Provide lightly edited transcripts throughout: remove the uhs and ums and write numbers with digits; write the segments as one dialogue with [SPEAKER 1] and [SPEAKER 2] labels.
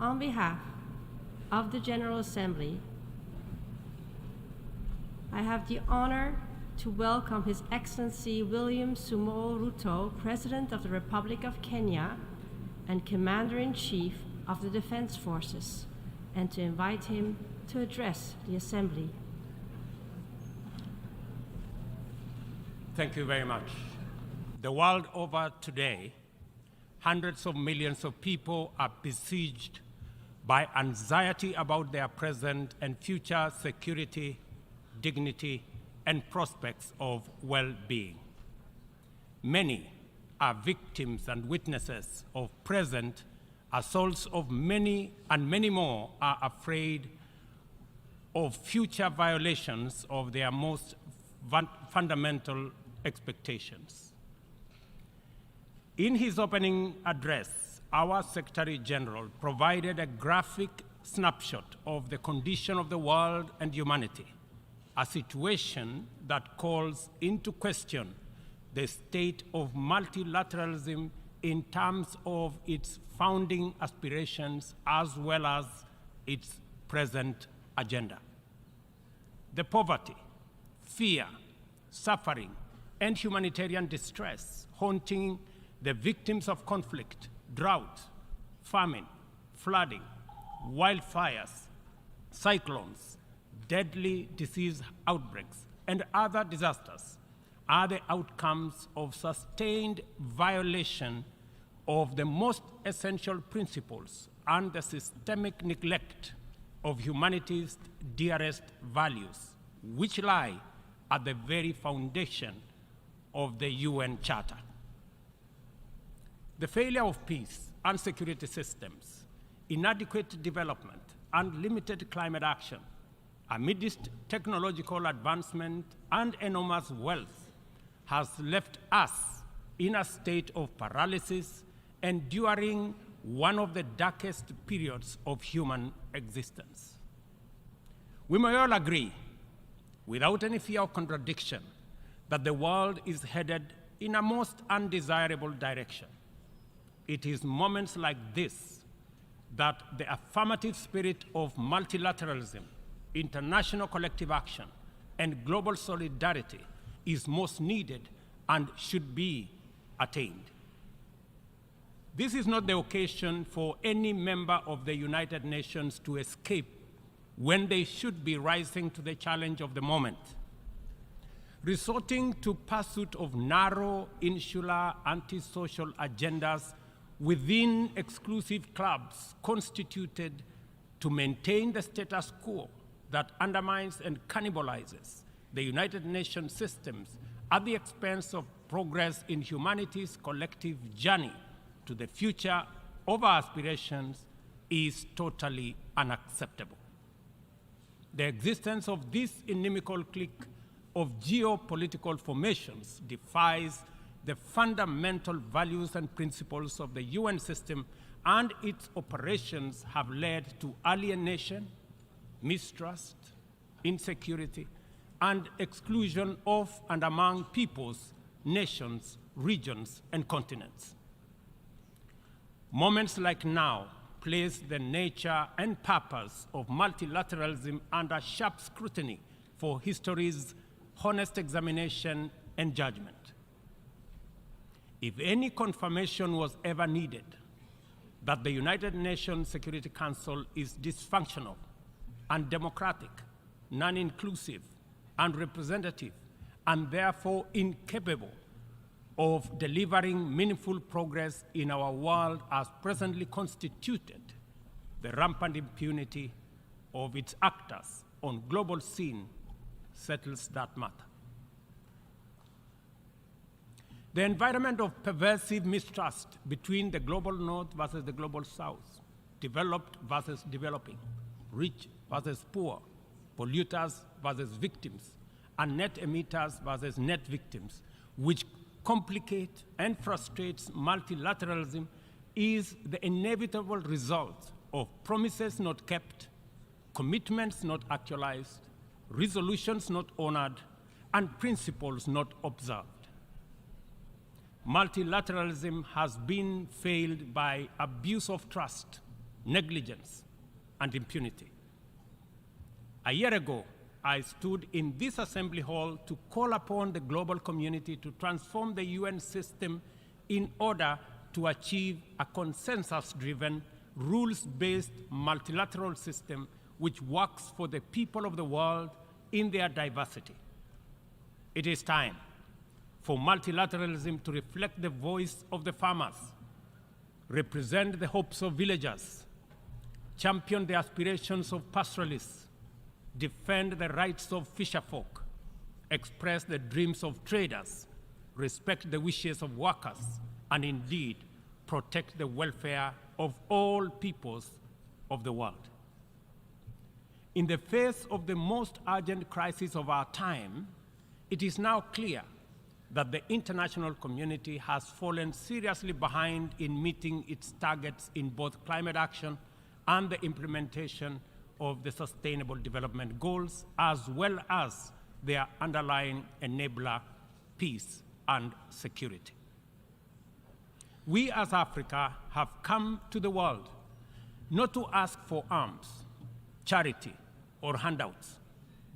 [SPEAKER 1] On behalf of the General Assembly, I have the honor to welcome His Excellency William Ruto, President of the Republic of Kenya and Commander-in-Chief of the Defense Forces, and to invite him to address the Assembly.
[SPEAKER 2] Thank you very much. The world over today, hundreds of millions of people are besieged by anxiety about their present and future security, dignity, and prospects of well-being. Many are victims and witnesses of present assaults of many, and many more are afraid of future violations of their most fundamental expectations. In his opening address, our Secretary General provided a graphic snapshot of the condition of the world and humanity, a situation that calls into question the state of multilateralism in terms of its founding aspirations as well as its present agenda. The poverty, fear, suffering, and humanitarian distress haunting the victims of conflict, drought, famine, flooding, wildfires, cyclones, deadly disease outbreaks, and other disasters are the outcomes of sustained violation of the most essential principles and the systemic neglect of humanity's dearest values, which lie at the very foundation of the UN Charter. The failure of peace and security systems, inadequate development, and limited climate action amidst technological advancement and enormous wealth has left us in a state of paralysis, enduring one of the darkest periods of human existence. We may all agree, without any fear of contradiction, that the world is headed in a most undesirable direction. It is moments like this that the affirmative spirit of multilateralism, international collective action, and global solidarity is most needed and should be attained. This is not the occasion for any member of the United Nations to escape when they should be rising to the challenge of the moment. Resorting to pursuit of narrow, insular, antisocial agendas within exclusive clubs constituted to maintain the status quo that undermines and cannibalizes the United Nations systems at the expense of progress in humanity's collective journey to the future of our aspirations is totally unacceptable. The existence of this inimical clique of geopolitical formations defies the fundamental values and principles of the UN system, and its operations have led to alienation, mistrust, insecurity, and exclusion of and among peoples, nations, regions, and continents. Moments like now place the nature and purpose of multilateralism under sharp scrutiny for history's honest examination and judgment. If any confirmation was ever needed that the United Nations Security Council is dysfunctional, undemocratic, non-inclusive, unrepresentative, and therefore incapable of delivering meaningful progress in our world as presently constituted, the rampant impunity of its actors on global scene settles that matter. The environment of pervasive mistrust between the global north versus the global south, developed versus developing, rich versus poor, polluters versus victims, and net emitters versus net victims, which complicate and frustrates multilateralism, is the inevitable result of promises not kept, commitments not actualized, resolutions not honored, and principles not observed. Multilateralism has been failed by abuse of trust, negligence, and impunity. A year ago, I stood in this assembly hall to call upon the global community to transform the UN system in order to achieve a consensus-driven, rules-based multilateral system which works for the people of the world in their diversity. It is time for multilateralism to reflect the voice of the farmers, represent the hopes of villagers, champion the aspirations of pastoralists, defend the rights of fisherfolk, express the dreams of traders, respect the wishes of workers, and indeed protect the welfare of all peoples of the world. In the face of the most urgent crisis of our time, it is now clear that the international community has fallen seriously behind in meeting its targets in both climate action and the implementation of the Sustainable Development Goals, as well as their underlying enabler, peace and security. We as Africa have come to the world not to ask for arms, charity, or handouts,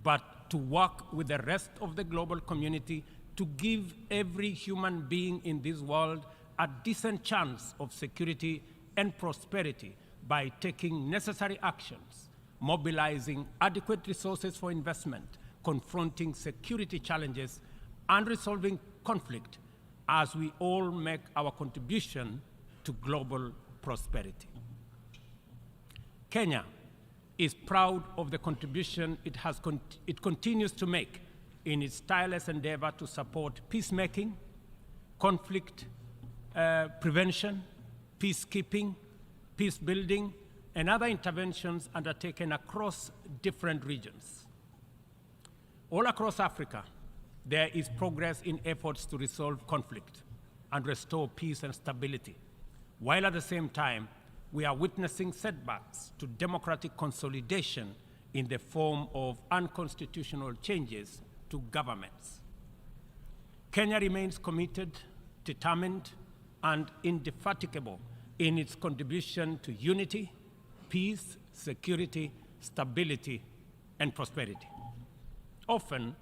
[SPEAKER 2] but to work with the rest of the global community to give every human being in this world a decent chance of security and prosperity by taking necessary actions, mobilizing adequate resources for investment, confronting security challenges, and resolving conflict as we all make our contribution to global prosperity. Kenya is proud of the contribution it continues to make in its tireless endeavor to support peacemaking, conflict prevention, peacekeeping, peace building, and other interventions undertaken across different regions. All across Africa, there is progress in efforts to resolve conflict and restore peace and stability, while at the same time, we are witnessing setbacks to democratic consolidation in the form of unconstitutional changes to governments. Kenya remains committed, determined, and indefatigable in its contribution to unity, peace, security, stability, and prosperity. Often,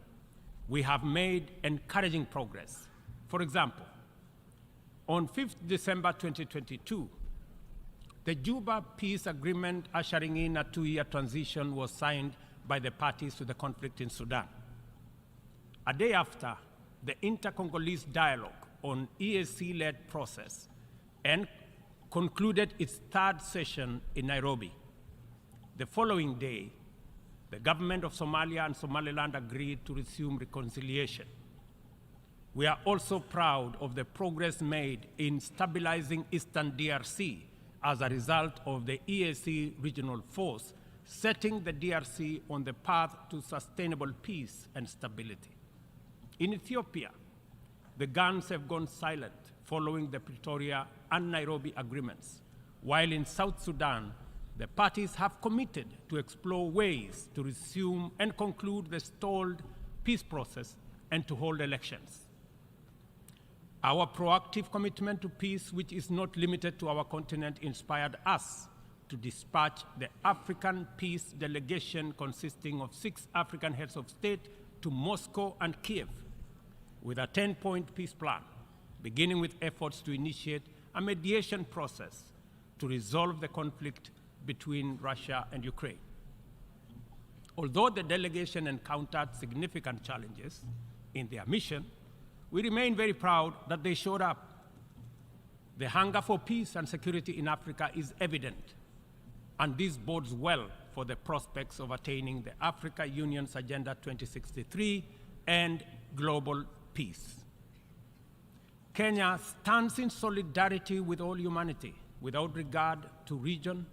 [SPEAKER 2] we have made encouraging progress. For example, on 5th December 2022, the Juba Peace Agreement ushering in a 2-year transition was signed by the parties to the conflict in Sudan. A day after, the Inter-Congolese Dialogue on EAC-led process and concluded its 3rd session in Nairobi. The following day, the government of Somalia and Somaliland agreed to resume reconciliation. We are also proud of the progress made in stabilizing Eastern DRC as a result of the EAC regional force setting the DRC on the path to sustainable peace and stability. In Ethiopia, the guns have gone silent following the Pretoria and Nairobi agreements, while in South Sudan, the parties have committed to explore ways to resume and conclude the stalled peace process and to hold elections. Our proactive commitment to peace, which is not limited to our continent, inspired us to dispatch the African Peace Delegation consisting of 6 African heads of state to Moscow and Kiev with a 10-point peace plan, beginning with efforts to initiate a mediation process to resolve the conflict between Russia and Ukraine. Although the delegation encountered significant challenges in their mission, we remain very proud that they showed up. The hunger for peace and security in Africa is evident, and this bodes well for the prospects of attaining the Africa Union's Agenda 2063 and global peace. Kenya stands in solidarity with all humanity without regard to region,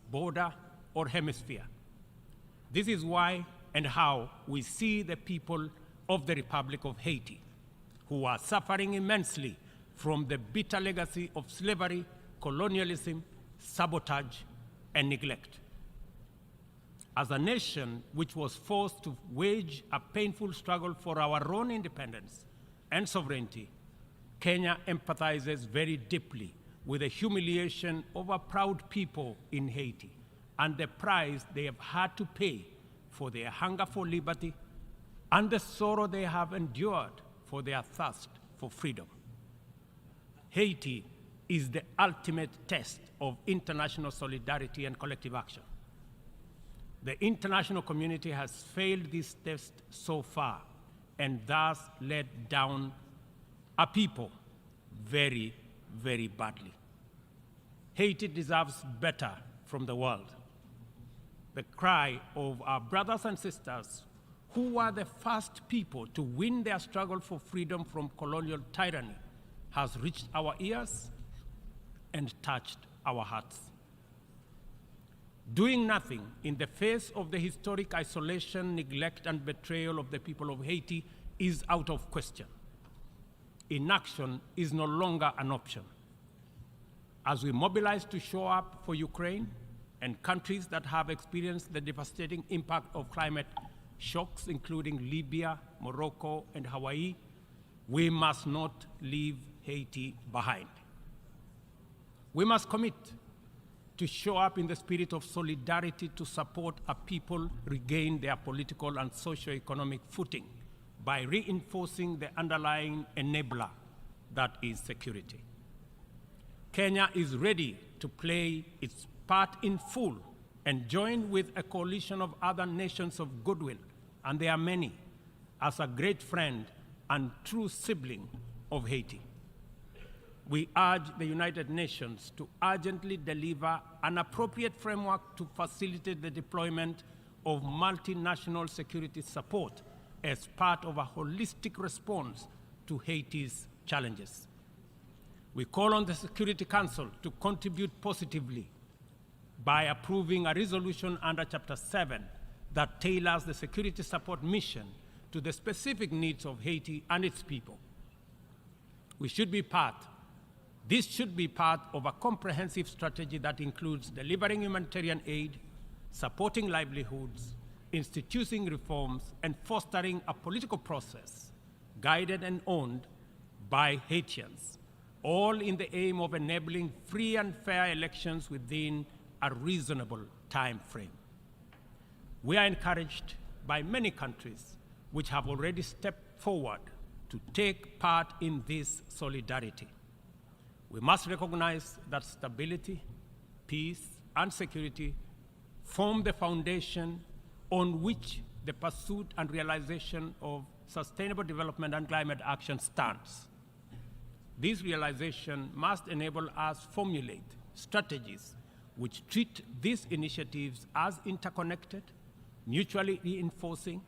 [SPEAKER 2] border, or hemisphere. This is why and how we see the people of the Republic of Haiti, who are suffering immensely from the bitter legacy of slavery, colonialism, sabotage, and neglect. As a nation which was forced to wage a painful struggle for our own independence and sovereignty, Kenya empathizes very deeply with the humiliation of a proud people in Haiti and the price they have had to pay for their hunger for liberty and the sorrow they have endured for their thirst for freedom. Haiti is the ultimate test of international solidarity and collective action. The international community has failed this test so far and thus let down a people very, very badly. Haiti deserves better from the world. The cry of our brothers and sisters who were the first people to win their struggle for freedom from colonial tyranny has reached our ears and touched our hearts. Doing nothing in the face of the historic isolation, neglect, and betrayal of the people of Haiti is out of question. Inaction is no longer an option. As we mobilize to show up for Ukraine and countries that have experienced the devastating impact of climate shocks, including Libya, Morocco, and Hawaii, we must not leave Haiti behind. We must commit to show up in the spirit of solidarity to support a people regain their political and socio-economic footing by reinforcing the underlying enabler that is security. Kenya is ready to play its part in full and join with a coalition of other nations of goodwill, and there are many, as a great friend and true sibling of Haiti. We urge the United Nations to urgently deliver an appropriate framework to facilitate the deployment of multinational security support as part of a holistic response to Haiti's challenges. We call on the Security Council to contribute positively by approving a resolution under Chapter 7 that tailors the security support mission to the specific needs of Haiti and its people. This should be part of a comprehensive strategy that includes delivering humanitarian aid, supporting livelihoods, instituting reforms, and fostering a political process guided and owned by Haitians, all in the aim of enabling free and fair elections within a reasonable time frame. We are encouraged by many countries which have already stepped forward to take part in this solidarity. We must recognize that stability, peace, and security form the foundation on which the pursuit and realization of sustainable development and climate action stands. This realization must enable us to formulate strategies which treat these initiatives as interconnected, mutually reinforcing,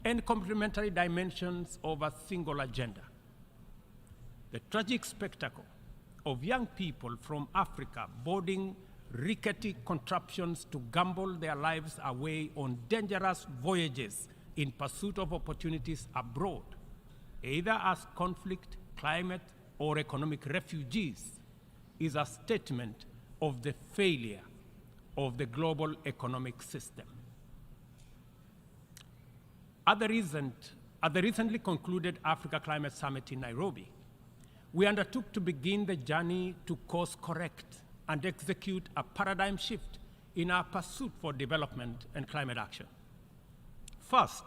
[SPEAKER 2] and complementary dimensions of a single agenda. The tragic spectacle of young people from Africa boarding rickety contraptions to gamble their lives away on dangerous voyages in pursuit of opportunities abroad, either as conflict, climate, or economic refugees, is a statement of the failure of the global economic system. At the recently concluded Africa Climate Summit in Nairobi, we undertook to begin the journey to course correct and execute a paradigm shift in our pursuit for development and climate action. First,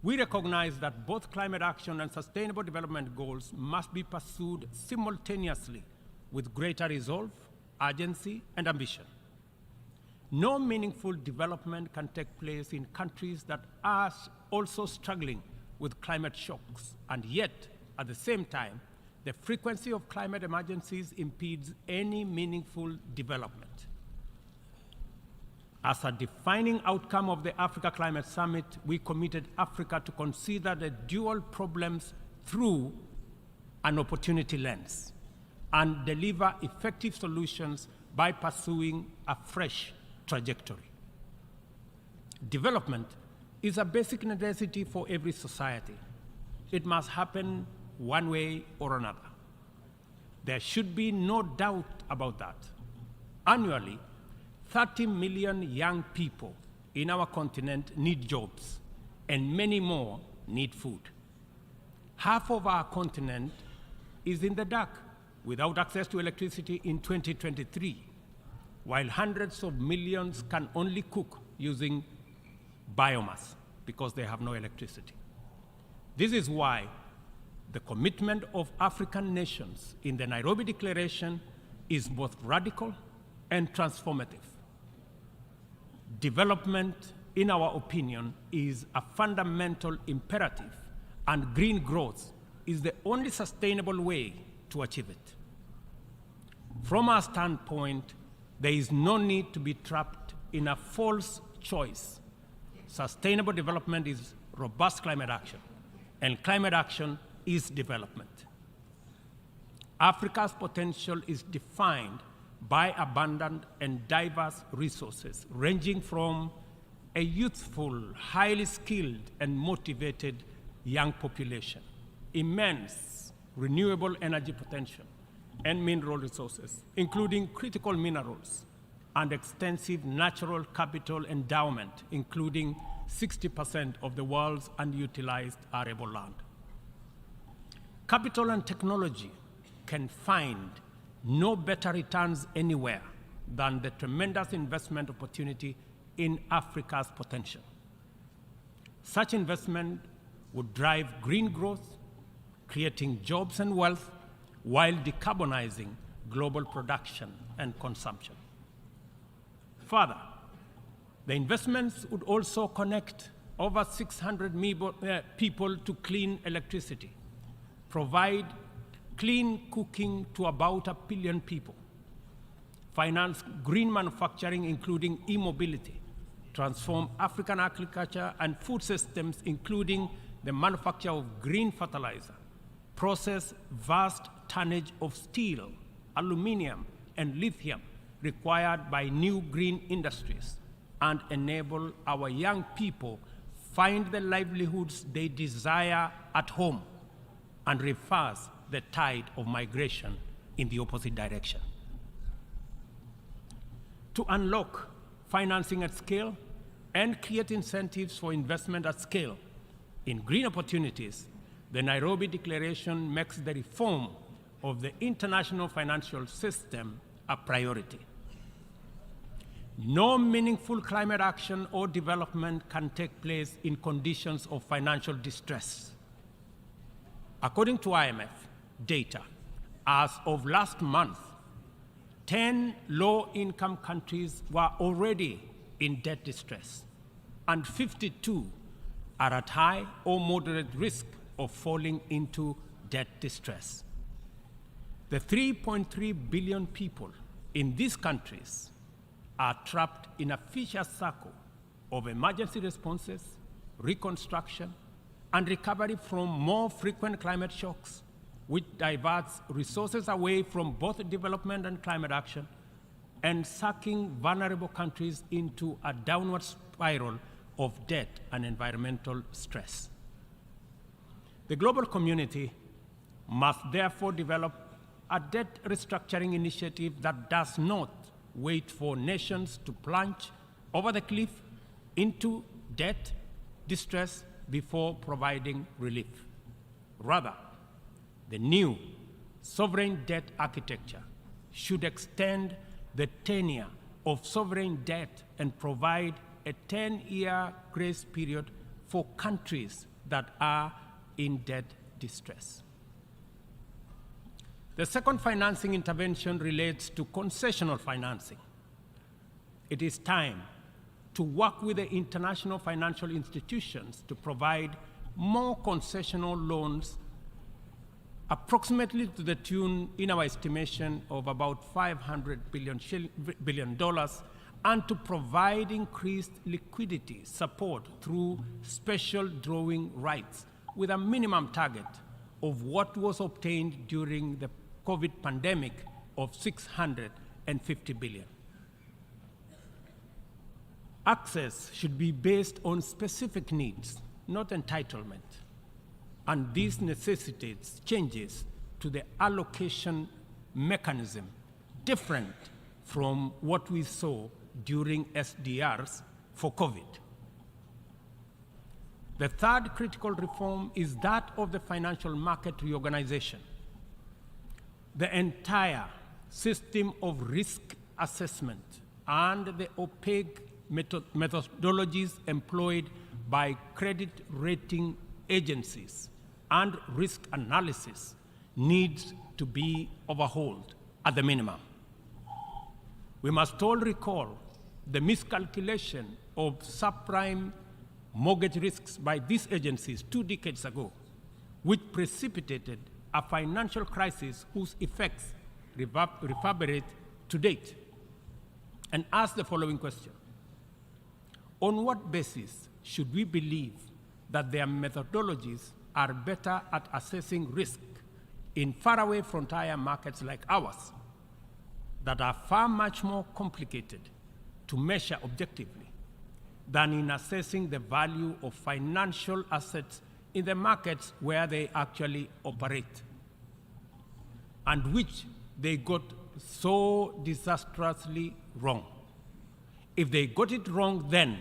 [SPEAKER 2] we recognize that both climate action and sustainable development goals must be pursued simultaneously with greater resolve, urgency, and ambition. No meaningful development can take place in countries that are also struggling with climate shocks, and yet, at the same time, the frequency of climate emergencies impedes any meaningful development. As a defining outcome of the Africa Climate Summit, we committed Africa to consider the dual problems through an opportunity lens and deliver effective solutions by pursuing a fresh trajectory. Development is a basic necessity for every society. It must happen one way or another. There should be no doubt about that. Annually, 30 million young people in our continent need jobs, and many more need food. Half of our continent is in the dark without access to electricity in 2023, while hundreds of millions can only cook using biomass because they have no electricity. This is why the commitment of African nations in the Nairobi Declaration is both radical and transformative. Development, in our opinion, is a fundamental imperative, and green growth is the only sustainable way to achieve it. From our standpoint, there is no need to be trapped in a false choice. Sustainable development is robust climate action, and climate action is development. Africa's potential is defined by abundant and diverse resources, ranging from a youthful, highly skilled, and motivated young population, immense renewable energy potential, and mineral resources, including critical minerals, and extensive natural capital endowment, including 60% of the world's unutilized arable land. Capital and technology can find no better returns anywhere than the tremendous investment opportunity in Africa's potential. Such investment would drive green growth, creating jobs and wealth, while decarbonizing global production and consumption. Further, the investments would also connect over 600 people to clean electricity, provide clean cooking to about 1 billion people, finance green manufacturing, including e-mobility, transform African agriculture and food systems, including the manufacture of green fertilizer, process vast tonnage of steel, aluminum, and lithium required by new green industries, and enable our young people find the livelihoods they desire at home, and reverse the tide of migration in the opposite direction. To unlock financing at scale and create incentives for investment at scale in green opportunities, the Nairobi Declaration makes the reform of the international financial system a priority. No meaningful climate action or development can take place in conditions of financial distress. According to IMF data, as of last month, 10 low-income countries were already in debt distress, and 52 are at high or moderate risk of falling into debt distress. The 3.3 billion people in these countries are trapped in a vicious circle of emergency responses, reconstruction, and recovery from more frequent climate shocks, which diverts resources away from both development and climate action, and sucking vulnerable countries into a downward spiral of debt and environmental stress. The global community must therefore develop a debt restructuring initiative that does not wait for nations to plunge over the cliff into debt distress before providing relief. Rather, the new sovereign debt architecture should extend the tenure of sovereign debt and provide a 10-year grace period for countries that are in debt distress. The second financing intervention relates to concessional financing. It is time to work with the international financial institutions to provide more concessional loans, approximately to the tune, in our estimation, of about $500 billion, and to provide increased liquidity support through special drawing rights with a minimum target of what was obtained during the COVID pandemic of $650 billion. Access should be based on specific needs, not entitlement, and this necessitates changes to the allocation mechanism different from what we saw during SDRs for COVID. The third critical reform is that of the financial market reorganization. the entire system of risk assessment and the opaque methodologies employed by credit rating agencies and risk analysis needs to be overhauled at the minimum. We must all recall the miscalculation of subprime mortgage risks by these agencies 2 decades ago, which precipitated a financial crisis whose effects reverberate to date, and ask the following question: on what basis should we believe that their methodologies are better at assessing risk in faraway frontier markets like ours that are far much more complicated to measure objectively than in assessing the value of financial assets in the markets where they actually operate, and which they got so disastrously wrong? If they got it wrong then,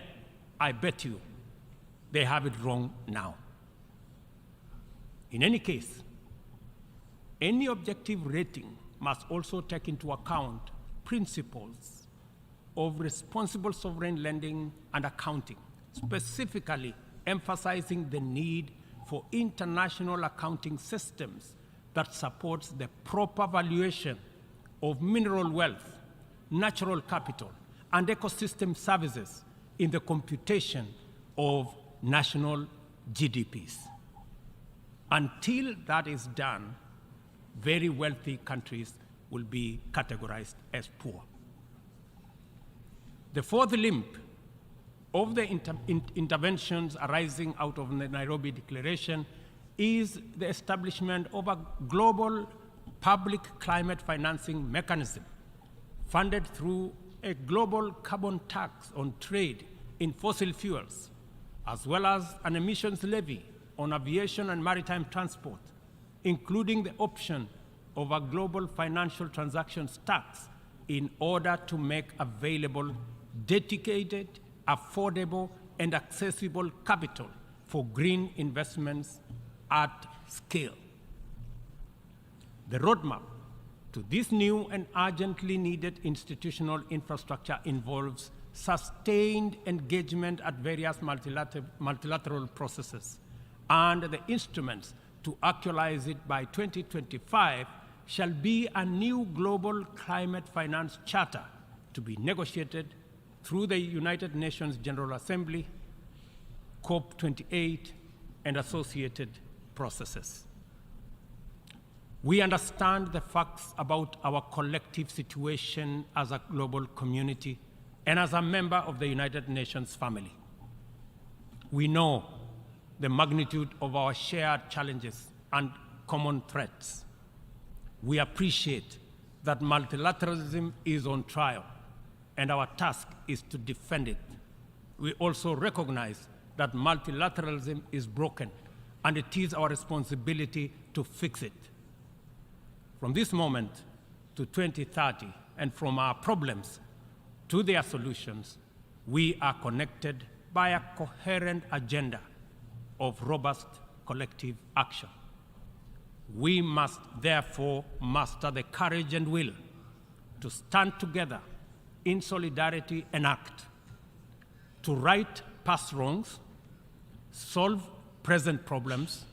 [SPEAKER 2] I bet you they have it wrong now. In any case, any objective rating must also take into account principles of responsible sovereign lending and accounting, specifically emphasizing the need for international accounting systems that supports the proper valuation of mineral wealth, natural capital, and ecosystem services in the computation of national GDPs. Until that is done, very wealthy countries will be categorized as poor. The fourth limb of the interventions arising out of the Nairobi Declaration is the establishment of a global public climate financing mechanism funded through a global carbon tax on trade in fossil fuels, as well as an emissions levy on aviation and maritime transport, including the option of a global financial transactions tax in order to make available dedicated, affordable, and accessible capital for green investments at scale. The roadmap to this new and urgently needed institutional infrastructure involves sustained engagement at various multilateral processes, and the instruments to actualize it by 2025 shall be a new global climate finance charter to be negotiated through the United Nations General Assembly, COP28, and associated processes. We understand the facts about our collective situation as a global community and as a member of the United Nations family. We know the magnitude of our shared challenges and common threats. We appreciate that multilateralism is on trial, and our task is to defend it. We also recognize that multilateralism is broken, and it is our responsibility to fix it. From this moment to 2030, and from our problems to their solutions, we are connected by a coherent agenda of robust collective action. We must therefore muster the courage and will to stand together in solidarity and act, to right past wrongs, solve present problems,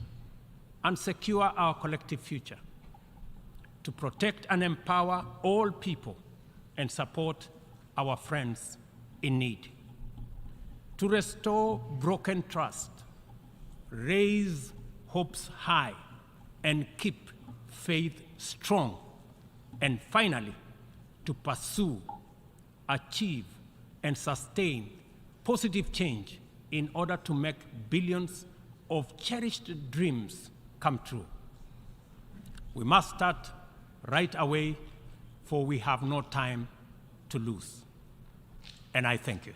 [SPEAKER 2] and secure our collective future, to protect and empower all people and support our friends in need, to restore broken trust, raise hopes high, and keep faith strong, and finally, to pursue, achieve, and sustain positive change in order to make billions of cherished dreams come true. We must start right away, for we have no time to lose. And I thank you.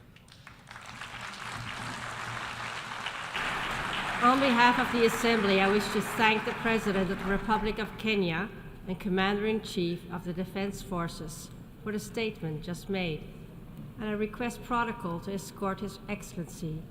[SPEAKER 1] On behalf of the Assembly, I wish to thank the President of the Republic of Kenya and Commander-in-Chief of the Defense Forces for the statement just made, and I request protocol to escort His Excellency